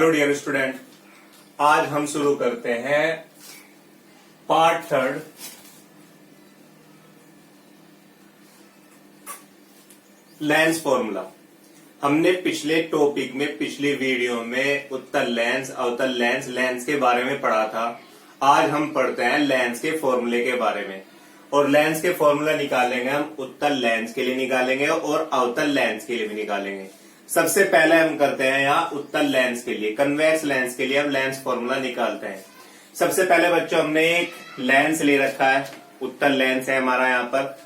Hello dear student, आज हम शुरू करते हैं पार्ट थर्ड लेंस फॉर्मूला। हमने पिछले टॉपिक में पिछली वीडियो में उत्तल लेंस, अवतल लेंस, लेंस के बारे में पढ़ा था। आज हम पढ़ते हैं लेंस के फॉर्मूले के बारे में। और लेंस के फॉर्मूला निकालेंगे हम उत्तल लेंस के लिए निकालेंगे और अवतल लेंस के लिए भी निकालेंगे। सबसे पहले हम करते हैं यहाँ उत्तल लेंस के लिए, कन्वेक्स लेंस के लिए हम लेंस फॉर्मूला निकालते हैं। सबसे पहले बच्चों हमने एक लेंस ले रखा है, उत्तल लेंस है हमारा यहाँ पर।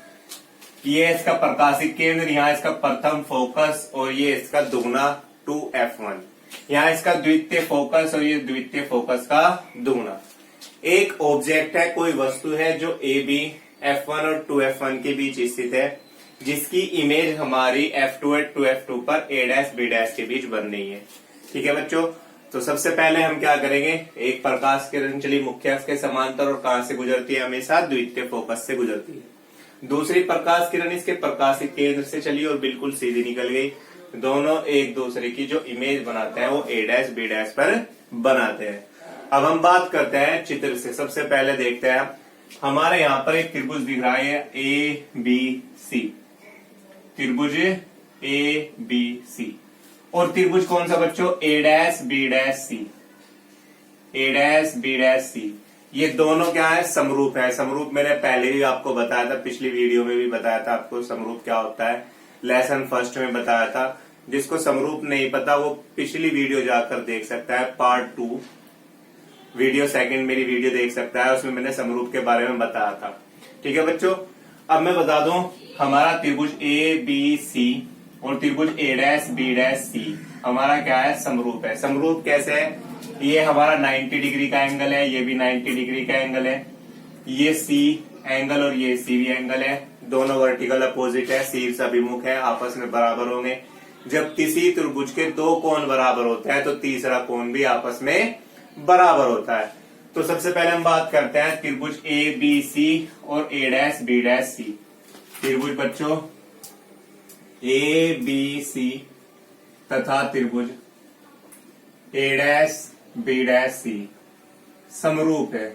ये इसका प्रकाशिक केंद्र, यहाँ इसका प्रथम फोकस और ये इसका दुगना 2f1। यहाँ इसका द्वितीय फोकस और ये द्वितीय फोकस का दुगना। एक ऑब्जेक्ट है, कोई वस्तु है जो ए बी f1 और 2f1 के बीच स्थित है, जिसकी इमेज हमारी f2 और 2f2 पर a' b' के बीच बन रही है। ठीक है बच्चों, तो सबसे पहले हम क्या करेंगे, एक प्रकाश किरण चली मुख्य अक्ष के समांतर और कहां से गुजरती है, हमेशा द्वितीय फोकस से गुजरती है। दूसरी प्रकाश किरण इसके प्रकाशिक केंद्र से चली और बिल्कुल सीधी निकल गई। दोनों एक दूसरे की जो इमेज बनाते हैं वो a' b' पर बनाते हैं। अब हम बात करते हैं चित्र से। सबसे पहले देखते हैं, हमारे यहाँ पर एक त्रिभुज दिख रहा है ABC, त्रिभुज ABC। और त्रिभुज कौन सा बच्चों, a' b' c। ये दोनों क्या है, समरूप है। समरूप मैंने पहले भी आपको बताया था, पिछली वीडियो में भी बताया था आपको समरूप क्या होता है, लेसन फर्स्ट में बताया था। जिसको समरूप नहीं पता वो पिछली वीडियो जाकर देख सकता है, पार्ट 2 वीडियो सेकंड मेरी वीडियो देख सकता है, उसमें मैंने समरूप के बारे में बताया था। ठीक है बच्चों, अब मैं बता दूं, हमारा त्रिभुज ABC और त्रिभुज a' b' c हमारा क्या है, समरूप है। समरूप कैसे है, ये हमारा 90 डिग्री का एंगल है, ये भी 90 डिग्री का एंगल है, ये C एंगल और ये C भी एंगल है। दोनों वर्टिकल अपोजिट है, शीर्ष अभिमुख है, आपस में बराबर होंगे। जब किसी त्रिभुज के दो कोण बराबर होते हैं तो तीसरा कोण भी आपस में बराबर होता है। तो सबसे पहले हम बात करते हैं त्रिभुज ABC और a' b' c। त्रिभुज बच्चों ABC तथा त्रिभुज a' b' c समरूप है।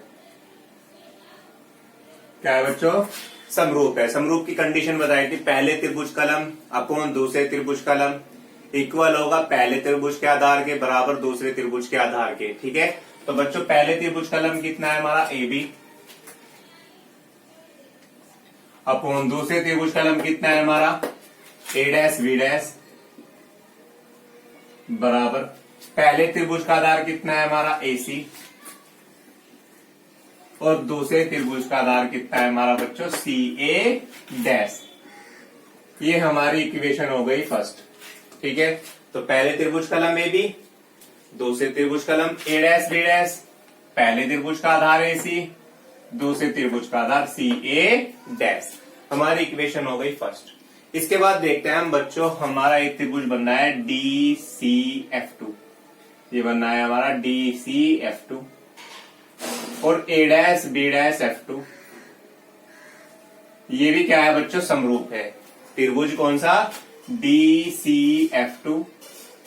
क्या है बच्चों, समरूप है। समरूप की कंडीशन बताई थी, पहले त्रिभुज कलम अपॉन दूसरे त्रिभुज कलम इक्वल होगा पहले त्रिभुज के आधार के बराबर दूसरे त्रिभुज के आधार के। ठीक है, तो बच्चों पहले त्रिभुज कलम कितना है हमारा, AB, अपॉन दूसरे त्रिभुज कलम कितना है हमारा, a' b' बराबर पहले त्रिभुज का आधार कितना है हमारा, AC, और दूसरे त्रिभुज का आधार कितना है हमारा बच्चों, CA'। ये हमारी इक्वेशन हो गई फर्स्ट। ठीक है, तो पहले त्रिभुज कलम AB, दूसरे त्रिभुज कलम a' b', पहले त्रिभुज का आधार AC, दूसरे त्रिभुज का आधार CA'। हमारी इक्वेशन हो गई फर्स्ट। इसके बाद देखते हैं हम बच्चों, हमारा एक त्रिभुज बनना है DCF2। ये बनना है हमारा DCF2 और a' b' f2। ये भी क्या है बच्चों, समरूप है। त्रिभुज कौन सा, DCF2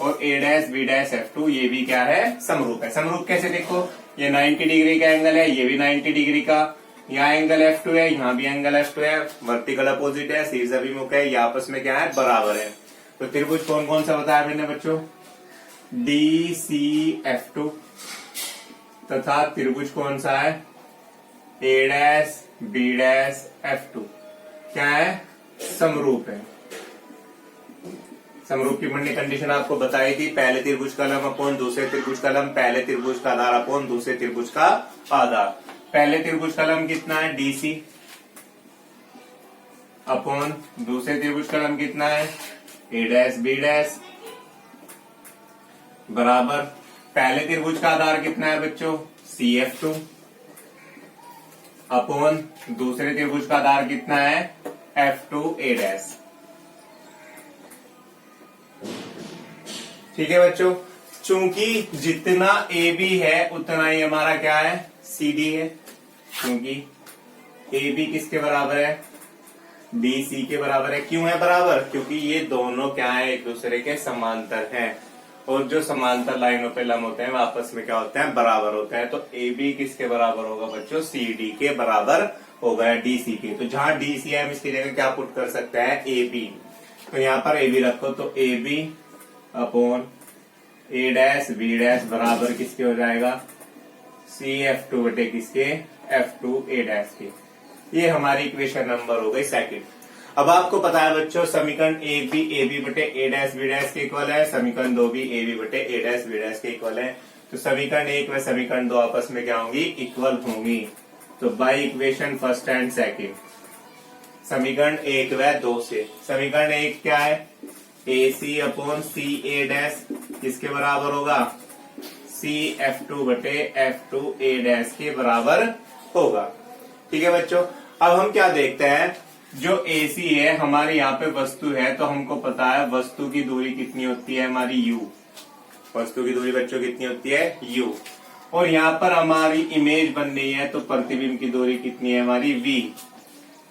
और a' b' f2, ये भी क्या है, समरूप है। समरूप कैसे देखो, ये 90 डिग्री का एंगल है, ये भी 90 डिग्री का, यहाँ एंगल F2 है, यहाँ भी एंगल F2 है, वर्टिकल अपोजिट है, शीर्ष अभिमुख है, ये आपस में क्या है, बराबर है। तो त्रिभुज कौन कौन सा बताया मैंने बच्चों, DCF2 तथा त्रिभुज कौन सा है, a' b' f2, क्या है, समरूप है। समरूप की बनने कंडीशन आपको बताई थी, पहले त्रिभुज कलम अपॉन दूसरे त्रिभुज कलम, पहले त्रिभुज का आधार अपॉन दूसरे त्रिभुज का आधार। पहले त्रिभुज कलम कितना है, DC, अपॉन दूसरे त्रिभुज कलम कितना है, a' b' बराबर पहले त्रिभुज का आधार कितना है बच्चों, CF2, अपॉन दूसरे त्रिभुज का आधार कितना है, F2a'। ठीक है बच्चों, चूंकि जितना AB है उतना ही हमारा क्या है, CD है। क्योंकि AB किसके बराबर है, BC के बराबर है। क्यों है बराबर, क्योंकि ये दोनों क्या है, एक दूसरे के समांतर हैं। और जो समांतर लाइनों पे लंब होते हैं वो आपस में क्या होते हैं, बराबर होते हैं। तो ए बी किसके बराबर होगा बच्चों, सी डी के बराबर होगा, डी सी के। तो जहां डी सी है हम इसकी जगह क्या पुट कर सकते हैं, ए बी। तो यहाँ पर ए बी रखो, तो A B upon A dash B dash बराबर किसके हो जाएगा, सी एफ टू बटे किसके, एफ टू ए डैश के। ये हमारी इक्वेशन नंबर हो गई सेकंड। अब आपको पता है बच्चों समीकरण एक भी ए बी बटे ए डैश बी डैश के इक्वल है, समीकरण 2 भी ए बी बटे ए डैश बी डैश के इक्वल है। तो समीकरण 1 व समीकरण 2 आपस में क्या होंगी, इक्वल होंगी। तो by equation first and second, समीकरण 1 व 2 से समीकरण 1 क्या है, ए सी अपॉन सी ए डैश किसके बराबर होगा, सी एफ टू बटे एफ टू ए डैश के बराबर होगा। ठीक है बच्चों, अब हम क्या देखते हैं, जो AC है हमारे यहाँ पे वस्तु है, तो हमको पता है वस्तु की दूरी कितनी होती है हमारी u। वस्तु की दूरी बच्चों कितनी होती है, u। और यहाँ पर हमारी इमेज बन रही है, तो प्रतिबिंब की दूरी कितनी है हमारी v।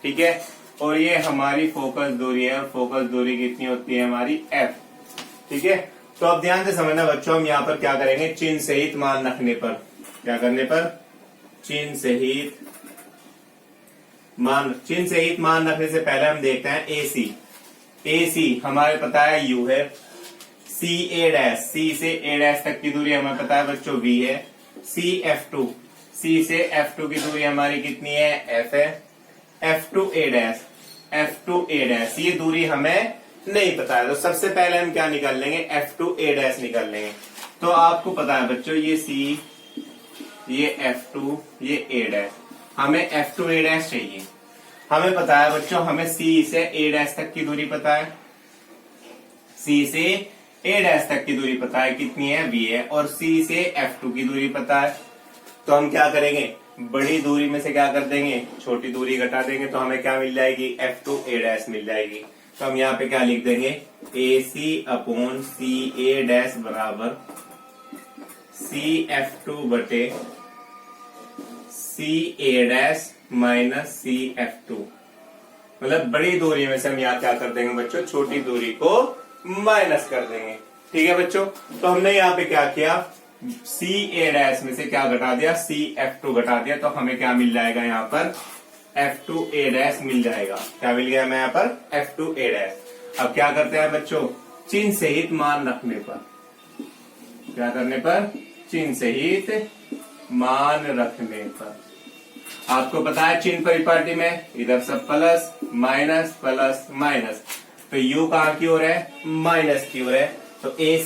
ठीक है, और ये हमारी फोकस दूरी है, और फोकस दूरी कितनी होती है हमारी f। ठीक है, तो अब ध्यान से समझना बच्चों, हम यहाँ पर क्या करेंगे, चिन्ह सहित मान रखने पर, क्या करने पर, चिन्ह सहित मान रखने से पहले हम देखते हैं ए सी हमारे पता है u है, सी ए डैश, सी से ए डैश तक की दूरी हमें पता है बच्चों v है, सी एफ टू, सी से एफ टू की दूरी हमारी कितनी है, f है, एफ टू ए डैश, ये दूरी हमें नहीं पता है। तो सबसे पहले हम क्या निकाल लेंगे, एफ टू ए डैश निकाल लेंगे। तो आपको पता है बच्चों ये सी, ये एफ टू, ये ए डैश, हमें एफ टू ए डैश चाहिए। हमें पता है बच्चों, हमें सी से ए डैश तक की दूरी पता है, सी से ए डैश तक की दूरी पता है कितनी है, वी है, और सी से एफ टू की दूरी पता है। तो हम क्या करेंगे, बड़ी दूरी में से क्या कर देंगे, छोटी दूरी घटा देंगे, तो हमें क्या मिल जाएगी, एफ टू ए डैश मिल जाएगी। तो हम यहाँ पे क्या लिख देंगे, ए सी अपॉन सी ए डैश बराबर सी एफ टू बटे C A dash minus C F two. मतलब बड़ी दूरी में से हम यहाँ क्या कर देंगे बच्चों, छोटी दूरी को माइनस कर देंगे। ठीक है बच्चों, तो हमने यहाँ पे क्या किया, सी ए डैश में से क्या घटा दिया, सी एफ टू घटा दिया, तो हमें क्या मिल जाएगा यहाँ पर, एफ टू ए डैश मिल जाएगा। क्या मिल गया हमें यहाँ पर, एफ टू ए डैश। अब क्या करते हैं बच्चों, चिन्ह सहित मान रखने पर, क्या करने पर, चिन्ह सहित मान रखने पर। आपको पता है चिन्ह परिपाटी में इधर सब प्लस माइनस प्लस माइनस, तो u कहाँ की ओर है, माइनस की ओर है। तो ए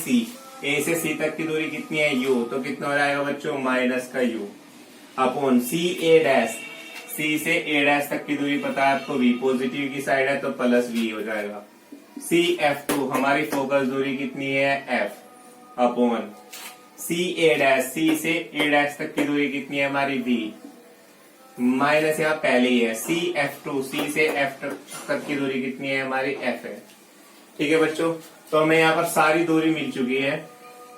से सी तक की दूरी कितनी है, u, तो कितना हो जाएगा बच्चों, माइनस का u upon C A dash, सी से ए डैश तक की दूरी पता है आपको, v पॉजिटिव की साइड है तो प्लस v हो जाएगा। सी एफ टू हमारी फोकस दूरी कितनी है, f upon C A dash, सी से ए डैश तक की दूरी कितनी है हमारी, v माइनस यहाँ पहले ही है, सी एफ टू, सी से एफ तक की दूरी कितनी है हमारी, एफ है। ठीक है बच्चों, तो हमें यहाँ पर सारी दूरी मिल चुकी है।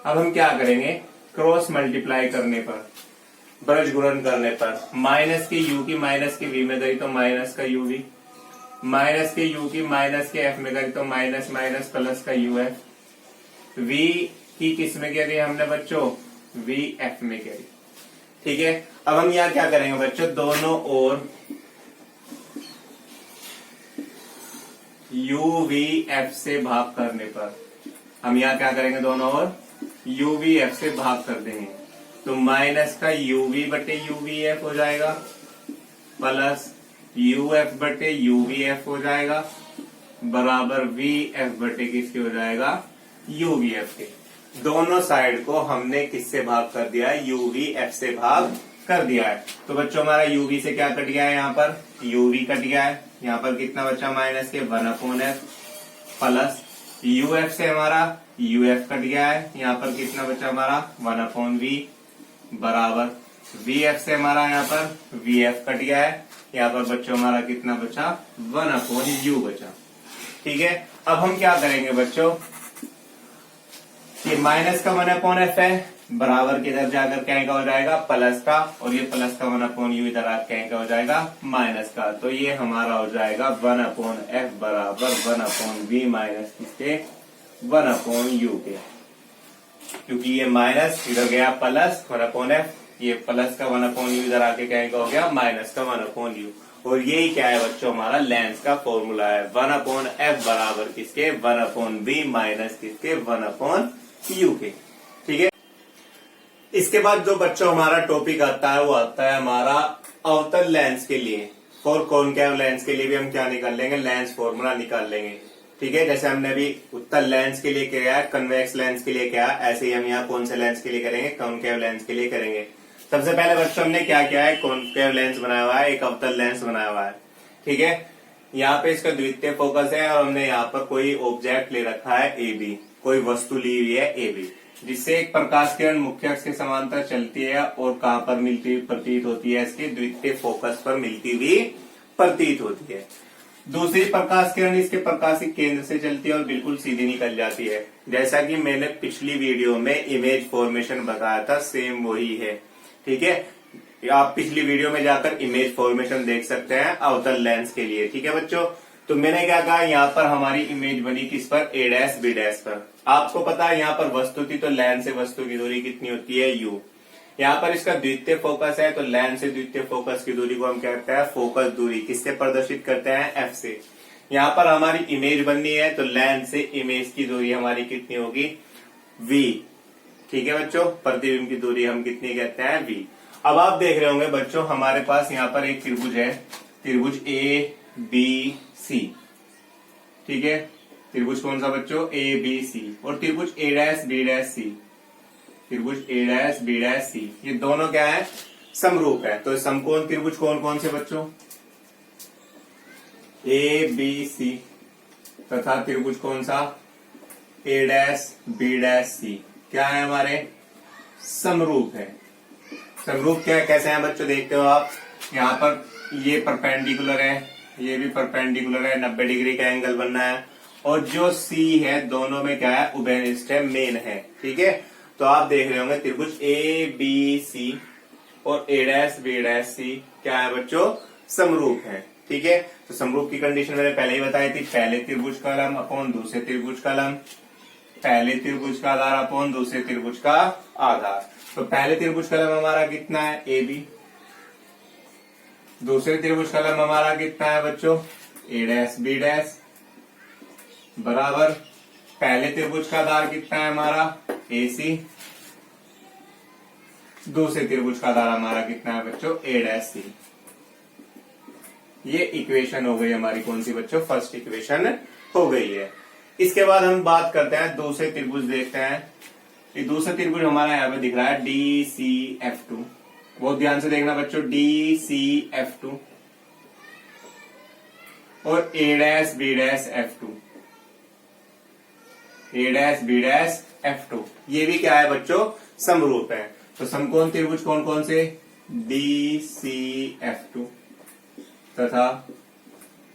अब हम क्या करेंगे, क्रॉस मल्टीप्लाई करने पर, ब्रज गुणन करने पर, माइनस के u की माइनस के v में गई तो माइनस का u v, माइनस के u की माइनस के f में गई तो माइनस माइनस प्लस का u है, v की किस में करी हमने बच्चों, v f में करी। ठीक है, अब हम यहाँ क्या करेंगे बच्चों, दोनों ओर u v f से भाग करने पर, हम यहाँ क्या करेंगे, दोनों ओर u v f से भाग कर देंगे, तो माइनस का u v बटे u v f हो जाएगा, प्लस u f बटे u v f हो जाएगा, बराबर v f बटे किसके हो जाएगा, u v f के। दोनों साइड को हमने किससे भाग कर दिया है, u v f से भाग कर दिया है। तो बच्चों हमारा u v से क्या कट गया है, यहाँ पर u v कट गया है, यहाँ पर कितना बचा, माइनस के 1/f, प्लस u f से हमारा u f कट गया है, यहाँ पर कितना बचा हमारा 1/v, बराबर v f से हमारा यहाँ पर v f कट गया है, यहाँ पर बच्चों हमारा कितना बचा, 1/u बचा। ठीक है, अब हम क्या करेंगे बच्चों, ये माइनस का 1/f है, बराबर के इधर जाकर क्या का हो जाएगा, प्लस का, और ये प्लस का 1/u इधर आकर क्या हो जाएगा, माइनस का। तो ये हमारा हो जाएगा 1/f बराबर 1/v माइनस किसके, 1/u के। क्योंकि ये माइनस इधर गया प्लस 1/f, ये प्लस का 1/u इधर आके क्या हो गया माइनस का 1/u। और यही क्या है बच्चों हमारा लेंस का फॉर्मूला है 1/f बराबर किसके 1/v माइनस किसके 1/u के। ठीक है। इसके बाद जो बच्चों हमारा टॉपिक आता है वो आता है हमारा अवतल लेंस के लिए। फॉर कॉनकेव लेंस के लिए भी हम क्या निकाल लेंगे लेंस फॉर्मूला निकाल लेंगे। ठीक है। जैसे हमने अभी उत्तल लेंस के लिए किया है, कन्वेक्स लेंस के लिए क्या है, ऐसे ही हम यहाँ कौन से लेंस के लिए करेंगे कॉनकेव लेंस के लिए करेंगे। सबसे पहले बच्चों हमने क्या किया है कॉनकेव लेंस बनाया हुआ है, एक अवतल लेंस बनाया हुआ है। ठीक है। यहाँ पे इसका द्वितीय फोकस है और हमने यहाँ पर कोई ऑब्जेक्ट ले रखा है ए बी, कोई वस्तु ली हुई है ए बी, जिससे एक प्रकाश किरण मुख्य अक्ष के समांतर चलती है और कहाँ पर मिलती हुई प्रतीत होती है इसके द्वितीय फोकस पर मिलती हुई प्रतीत होती है। दूसरी प्रकाश किरण इसके प्रकाशिक केंद्र से चलती है और बिल्कुल सीधी निकल जाती है। जैसा कि मैंने पिछली वीडियो में इमेज फॉर्मेशन बताया था सेम वही है। ठीक है। आप पिछली वीडियो में जाकर इमेज फॉर्मेशन देख सकते हैं अवतल लेंस के लिए। ठीक है बच्चों। तो मैंने क्या कहा यहाँ पर हमारी इमेज बनी किस पर ए डैश बी डैश पर। आपको पता है यहाँ पर वस्तु थी तो लेंस से वस्तु की दूरी कितनी होती है u। यहाँ पर इसका द्वितीय फोकस है तो लेंस से द्वितीय फोकस की दूरी को हम कहते हैं फोकस दूरी, किससे प्रदर्शित करते हैं f से। यहाँ पर हमारी इमेज बननी है तो लेंस से इमेज की दूरी हमारी कितनी होगी v। ठीक है बच्चों। प्रतिबिंब की दूरी हम कितनी कहते हैं v। अब आप देख रहे होंगे बच्चों हमारे पास यहाँ पर एक त्रिभुज है, त्रिभुज ए बी सी। ठीक है। त्रिभुज कौन सा बच्चों ए बी सी, और त्रिभुज A dash B dash C, त्रिभुज A dash B dash C, ये दोनों क्या है समरूप है। तो समकोण त्रिभुज कौन कौन से बच्चों ए बी सी तथा त्रिभुज कौन सा ए डैश बी डैश सी क्या है हमारे समरूप है। समरूप क्या है कैसे हैं बच्चों देखते हो आप। यहाँ पर ये परपेंडिकुलर है, ये भी परपेंडिकुलर है, 90 डिग्री का एंगल बनना है, और जो सी है दोनों में क्या है उभयनिष्ठ है, मेन है। ठीक है। तो आप देख रहे होंगे त्रिभुज ए बी सी और A dash B dash C क्या है बच्चों समरूप है। ठीक है। तो समरूप की कंडीशन मैंने पहले ही बताई थी, पहले त्रिभुज का लंब अपॉन दूसरे त्रिभुज का लंब, पहले त्रिभुज का आधार अपॉन दूसरे त्रिभुज का आधार। तो पहले त्रिभुज का लंब हमारा कितना है ए बी, दूसरे त्रिभुज का लंब हमारा कितना है बच्चों ए डैश बी डैश, बराबर पहले त्रिभुज का आधार कितना है हमारा ए सी, दूसरे त्रिभुज का आधार हमारा कितना है बच्चों ए डैश सी। ये इक्वेशन हो गई हमारी कौन सी बच्चों फर्स्ट इक्वेशन हो गई है। इसके बाद हम बात करते हैं दूसरे त्रिभुज देखते हैं। ये दूसरा त्रिभुज हमारा यहाँ पे दिख रहा है डी सी एफ टू, बहुत ध्यान से देखना बच्चों डी सी एफ टू, और A dash B dash F two, A dash B dash F two, ये भी क्या है बच्चों समरूप है। तो समकोण त्रिभुज कौन कौन से डी सी एफ टू तथा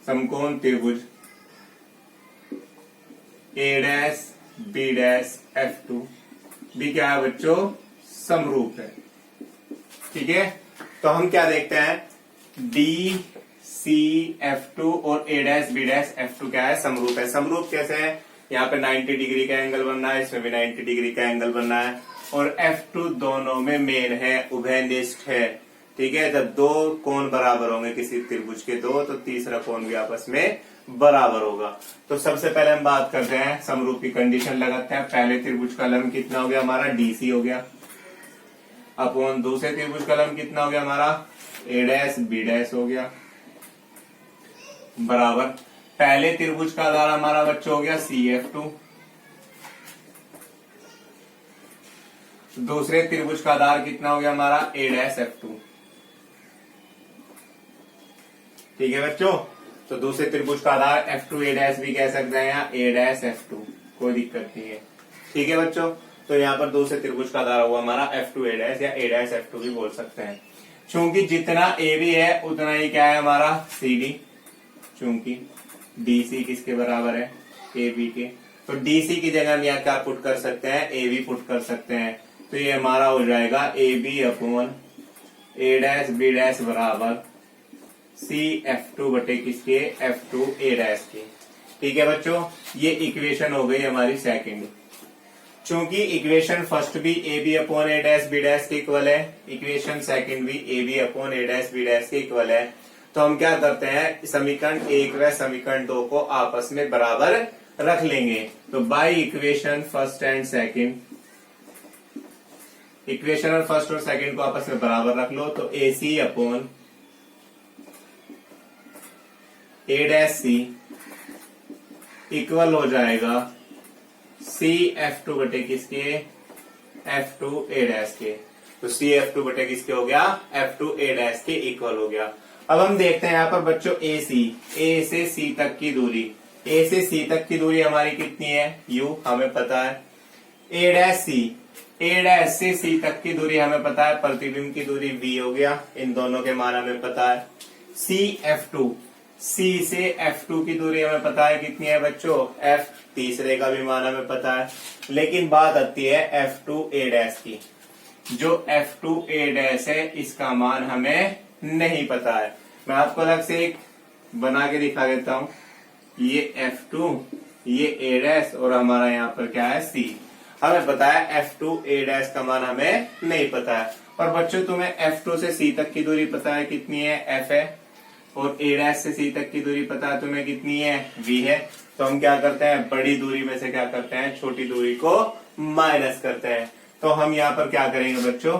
समकोण त्रिभुज A dash B dash F two भी क्या है बच्चों समरूप है। ठीक है। तो हम क्या देखते हैं डी सी एफ टू और A dash B dash F two क्या है समरूप है। समरूप कैसे है, यहाँ पे 90 डिग्री का एंगल बनना है, इसमें भी 90 डिग्री का एंगल बनना है, और F2 दोनों में मेन है, उभयनिष्ठ है। ठीक है। जब दो कोण बराबर होंगे किसी त्रिभुज के दो, तो तीसरा कोण भी आपस में बराबर होगा। तो सबसे पहले हम बात करते हैं समरूप की कंडीशन लगाते हैं। पहले त्रिभुज का लंब कितना हो गया हमारा डीसी हो गया, अपॉन दूसरे त्रिभुज का लंब कितना हो गया हमारा ए डैश बी डैश हो गया, बराबर पहले त्रिभुज का आधार हमारा बच्चों हो गया सी एफ टू, दूसरे त्रिभुज का आधार कितना हो गया हमारा ए डैश एफ टू। ठीक है बच्चों। तो दूसरे त्रिभुज का आधार एफ टू ए डैश भी कह सकते हैं या ए डैश एफ टू, कोई दिक्कत नहीं है। ठीक है बच्चों। तो यहाँ पर दूसरे त्रिभुज का आधार हुआ हमारा एफ टू ए डैश या ए डैश एफ टू भी बोल सकते हैं। चूंकि जितना ए बी है उतना ही क्या है हमारा सी डी, चूंकि डी सी किसके बराबर है ए बी के, तो डी सी की जगह हम यहाँ क्या पुट कर सकते हैं ए बी पुट कर सकते हैं। तो ये हमारा हो जाएगा A B upon A dash B dash बराबर सी एफ टू बटे किसके एफ टू ए डैश के। ठीक है बच्चों। ये इक्वेशन हो गई हमारी सेकंड। चूंकि इक्वेशन फर्स्ट भी A B upon A dash B dash के इक्वल है, इक्वेशन सेकंड भी A B upon A dash B dash के इक्वल है, तो हम क्या करते हैं समीकरण 1 व समीकरण 2 को आपस में बराबर रख लेंगे। तो by equation first and second, equation और फर्स्ट और सेकंड को आपस में बराबर रख लो, तो ए सी upon A dash C equal हो जाएगा सी एफ टू बटे किसके, एफ टू ए डैश के। तो सी एफ टू बटे किसके हो गया, एफ टू ए डैश के इक्वल हो गया। अब हम देखते हैं यहाँ पर बच्चों ए से सी तक की दूरी, ए से सी तक की दूरी हमारी कितनी है, यू हमें पता है। ए डैश से सी तक की दूरी हमें पता है, प्रतिबिंब की दूरी v हो गया, इन दोनों के मान हमें पता है। सी एफ टू, सी से एफ टू की दूरी हमें पता है कितनी है बच्चों, एफ, तीसरे का भी मान हमें पता है। लेकिन बात आती है एफ टू ए डैश की, जो एफ टू ए डैश है इसका मान हमें नहीं पता है। मैं आपको अलग से एक बना के दिखा देता हूं, ये F2, ये ए डैश और हमारा यहाँ पर क्या है C। हमें पता है F2 ए डैश का मान हमें नहीं पता है। और बच्चों तुम्हें F2 से C तक की दूरी पता है कितनी है, F है, और ए डैश से C तक की दूरी पता है तुम्हें कितनी है, V है। तो हम क्या करते हैं, बड़ी दूरी में से क्या करते हैं, छोटी दूरी को माइनस करते हैं। तो हम यहाँ पर क्या करेंगे बच्चों,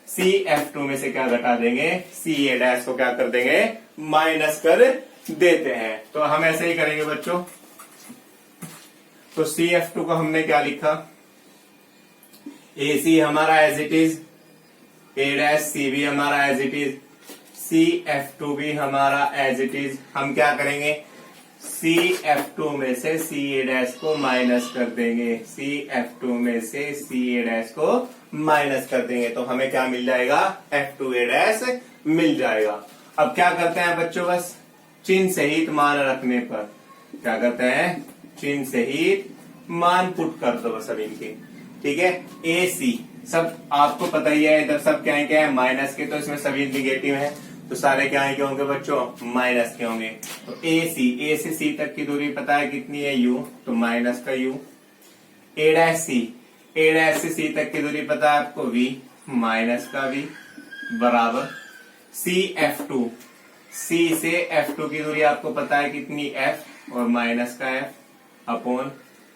सी एफ टू में से क्या घटा देंगे, सी ए डैश को क्या कर देंगे, माइनस कर देते हैं। तो हम ऐसे ही करेंगे बच्चों। तो सी एफ टू को हमने क्या लिखा, ए सी हमारा as it is, A dash C भी हमारा as it is, C F two भी हमारा एज इट इज। हम क्या करेंगे, सी एफ टू में से सी ए डैश को माइनस कर देंगे, सी एफ टू में से सी ए डैश को माइनस कर देंगे, तो हमें क्या मिल जाएगा, एफ टू ए डैश मिल जाएगा। अब क्या करते हैं बच्चों, बस चिन्ह सहित मान रखने पर क्या करते हैं, चिन्ह सहित मान पुट कर दो बस अब इनके, ठीक है। ए सी सब आपको पता ही है, इधर सब क्या है माइनस के, तो इसमें सभी निगेटिव है, तो सारे क्या के होंगे बच्चों, माइनस के होंगे। तो ए से सी तक की दूरी पता है कितनी है, यू, तो माइनस का यू। ए डैश से सी तक की दूरी पता है आपको, वी, माइनस का वी, बराबर सी एफ टू, सी से एफ टू की दूरी आपको पता है कितनी, एफ, और माइनस का F, upon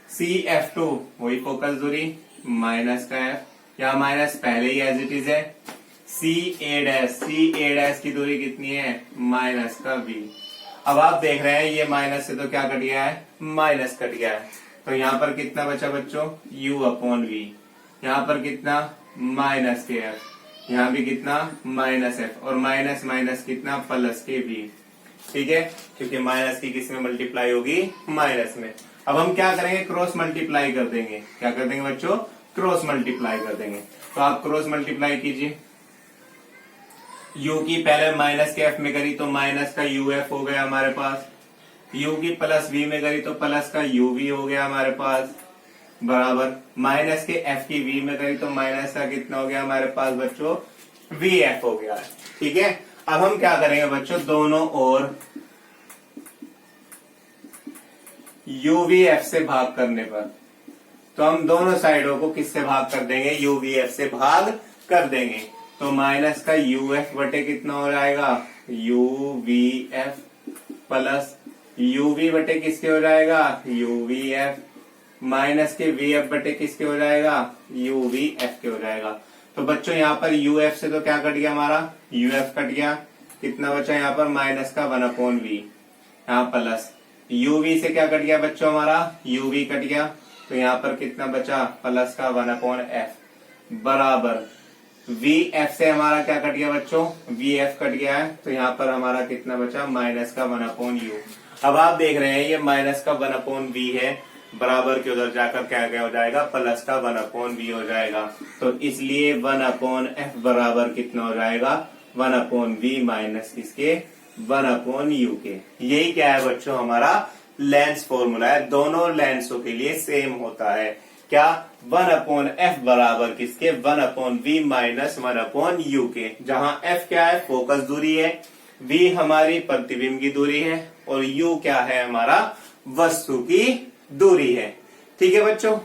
C F to वही फोकस दूरी, माइनस का एफ, या माइनस पहले ही एज इट इज है। सी ए डैश की दूरी कितनी है, माइनस का वी। अब आप देख रहे हैं ये माइनस से तो क्या कट गया है, माइनस कट गया है, तो यहाँ पर कितना बचा बच्चों, u अपॉन वी। यहाँ पर कितना, माइनस के एफ, यहाँ भी कितना, माइनस एफ, और माइनस माइनस कितना, प्लस के वी, ठीक है, क्योंकि माइनस की किस में मल्टीप्लाई होगी, माइनस में। अब हम क्या करेंगे, क्रॉस मल्टीप्लाई कर देंगे। क्या कर देंगे बच्चों, क्रॉस मल्टीप्लाई कर देंगे। तो आप क्रॉस मल्टीप्लाई कीजिए, u की पहले माइनस के f में करी तो माइनस का uf हो गया हमारे पास, u की प्लस v में करी तो प्लस का uv हो गया हमारे पास, बराबर माइनस के f की v में करी तो माइनस का कितना हो गया हमारे पास बच्चों, vf हो गया है, ठीक है। अब हम क्या करेंगे बच्चों, दोनों ओर uvf से भाग करने पर, तो हम दोनों साइडों को किससे भाग कर देंगे, uvf से भाग कर देंगे। तो माइनस का uf बटे कितना हो जाएगा, uvf, प्लस uv बटे किसके हो जाएगा, uvf, माइनस के vf बटे किसके हो जाएगा, uvf के हो जाएगा। तो बच्चों यहाँ पर uf से तो क्या कट गया हमारा, uf कट गया, कितना बचा यहाँ पर, माइनस का 1/v, यहाँ प्लस uv से क्या कट गया बच्चों हमारा, uv कट गया, तो यहाँ पर कितना बचा, प्लस का 1/f, बराबर vf से हमारा क्या कट गया बच्चों, vf कट गया है, तो यहाँ पर हमारा कितना बचा, माइनस का 1/u। अब आप देख रहे हैं ये माइनस का 1/v है, बराबर के उधर जाकर क्या हो जाएगा, प्लस का 1/v हो जाएगा। तो इसलिए 1/f बराबर कितना हो जाएगा, 1/v माइनस किसके, 1/u के। यही क्या है बच्चों, हमारा लेंस फॉर्मूला है, दोनों लेंसों के लिए सेम होता है। क्या, 1/f बराबर किसके, 1/v माइनस 1/u के, जहां f क्या है, फोकस दूरी है, v हमारी प्रतिबिंब की दूरी है, और u क्या है, हमारा वस्तु की दूरी है। ठीक है बच्चों।